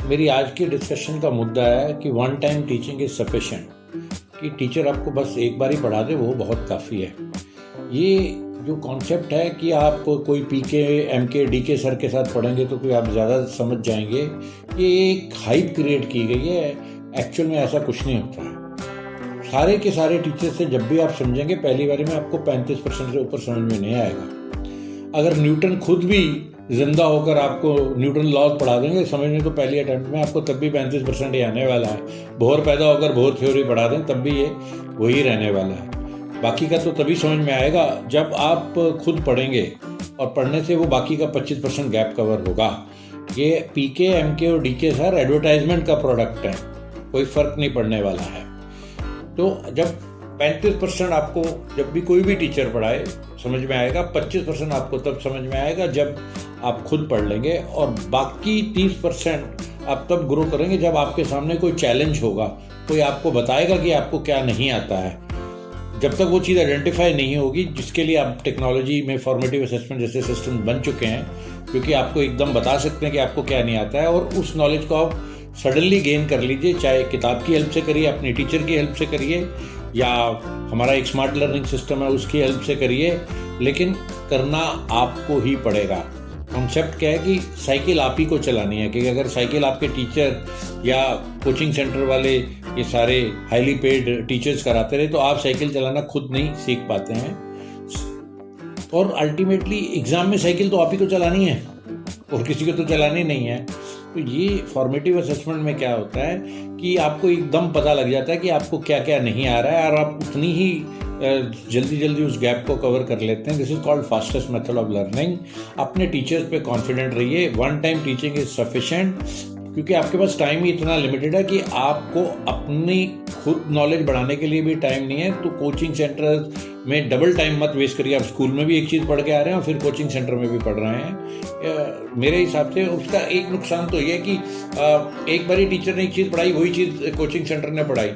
मेरी आज की डिस्कशन का मुद्दा है कि one time teaching is sufficient, कि टीचर आपको बस एक बार ही पढ़ा दे वो बहुत काफ़ी है। ये जो कॉन्सेप्ट है कि आप कोई पीके, एमके, डीके सर के साथ पढ़ेंगे तो कोई आप ज़्यादा समझ जाएंगे, ये एक हाइप क्रिएट की गई है। एक्चुअल में ऐसा कुछ नहीं होता है। सारे के सारे टीचर से जब भी आप समझेंगे पहली बारी में आपको 35% से ऊपर समझ में नहीं आएगा। अगर न्यूटन खुद भी जिंदा होकर आपको न्यूटन लॉज पढ़ा देंगे समझने तो पहली अटेम्प्ट में आपको तब भी 35% ही आने वाला है। बोहर पैदा होकर बोहर थ्योरी पढ़ा दें तब भी ये वही रहने वाला है। बाकी का तो तभी समझ में आएगा जब आप खुद पढ़ेंगे, और पढ़ने से वो बाकी का 25% गैप कवर होगा। ये पीके, एमके और डीके सर एडवर्टाइजमेंट का प्रोडक्ट है, कोई फ़र्क नहीं पड़ने वाला है। तो जब 35% आपको जब भी कोई भी टीचर पढ़ाए समझ में आएगा, 25% आपको तब समझ में आएगा जब आप खुद पढ़ लेंगे, और बाकी 30% आप तब ग्रो करेंगे जब आपके सामने कोई चैलेंज होगा, कोई आपको बताएगा कि आपको क्या नहीं आता है। जब तक वो चीज़ आइडेंटिफाई नहीं होगी, जिसके लिए आप टेक्नोलॉजी में फॉर्मेटिव असेसमेंट जैसे सिस्टम बन चुके हैं, क्योंकि आपको एकदम बता सकते हैं कि आपको क्या नहीं आता है, और उस नॉलेज को आप सडनली गेन कर लीजिए, चाहे किताब की हेल्प से करिए, अपने टीचर की हेल्प से करिए, या हमारा एक स्मार्ट लर्निंग सिस्टम है उसकी हेल्प से करिए, लेकिन करना आपको ही पड़ेगा। कॉन्सेप्ट क्या है कि साइकिल आप ही को चलानी है, क्योंकि अगर साइकिल आपके टीचर या कोचिंग सेंटर वाले ये सारे हाईली पेड टीचर्स कराते रहे तो आप साइकिल चलाना खुद नहीं सीख पाते हैं, और अल्टीमेटली एग्ज़ाम में साइकिल तो आप ही को चलानी है और किसी को तो चलानी नहीं है। तो ये फॉर्मेटिव असेसमेंट में क्या होता है कि आपको एकदम पता लग जाता है कि आपको क्या क्या नहीं आ रहा है, और आप उतनी ही जल्दी जल्दी उस गैप को कवर कर लेते हैं। This is called fastest method of learning. अपने टीचर्स पे कॉन्फिडेंट रहिए। One time teaching is sufficient, क्योंकि आपके पास टाइम ही इतना लिमिटेड है कि आपको अपनी खुद नॉलेज बढ़ाने के लिए भी टाइम नहीं है। तो कोचिंग सेंटर में डबल टाइम मत वेस्ट करिए। आप स्कूल में भी एक चीज़ पढ़ के आ रहे हैं और फिर कोचिंग सेंटर में भी पढ़ रहे हैं। मेरे हिसाब से उसका एक नुकसान तो ये है कि एक बार ही टीचर ने एक चीज़ पढ़ाई, वही चीज़ कोचिंग सेंटर ने पढ़ाई,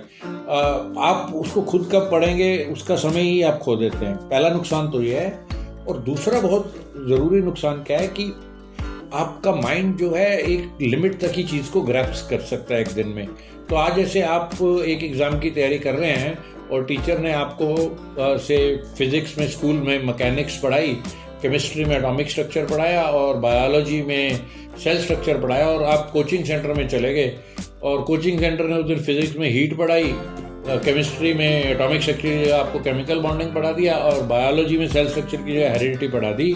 आप उसको खुद कब पढ़ेंगे उसका समय ही आप खो देते हैं। पहला नुकसान तो ये है। और दूसरा बहुत ज़रूरी नुकसान क्या है कि आपका माइंड जो है एक लिमिट तक ही चीज़ को ग्रैस्प कर सकता है एक दिन में। तो आज जैसे आप एक एग्ज़ाम की तैयारी कर रहे हैं और टीचर ने आपको से फिज़िक्स में स्कूल में मैकेनिक्स पढ़ाई, केमिस्ट्री में एटॉमिक स्ट्रक्चर पढ़ाया और बायोलॉजी में सेल स्ट्रक्चर पढ़ाया, और आप कोचिंग सेंटर में चले गए और कोचिंग सेंटर ने उस दिन फिज़िक्स में हीट पढ़ाई, केमिस्ट्री में एटॉमिक स्ट्रक्चर आपको केमिकल बॉन्डिंग पढ़ा दिया, और बायोलॉजी में सेल स्ट्रक्चर की जो हेरिडिटी पढ़ा दी।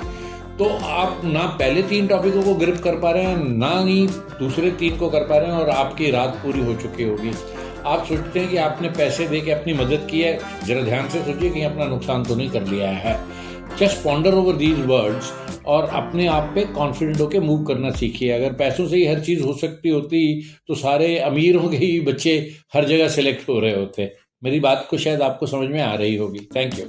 तो आप ना पहले 3 टॉपिकों को ग्रिप कर पा रहे हैं, ना ही दूसरे 3 को कर पा रहे हैं, और आपकी रात पूरी हो चुकी होगी। आप सोचते हैं कि आपने पैसे दे के अपनी मदद की है, जरा ध्यान से सोचिए कि अपना नुकसान तो नहीं कर लिया है। Just ponder over these words और अपने आप पे कॉन्फिडेंट होकर मूव करना सीखिए। अगर पैसों से ही हर चीज़ हो सकती होती तो सारे अमीरों के ही बच्चे हर जगह सेलेक्ट हो रहे होते। मेरी बात को शायद आपको समझ में आ रही होगी। Thank you.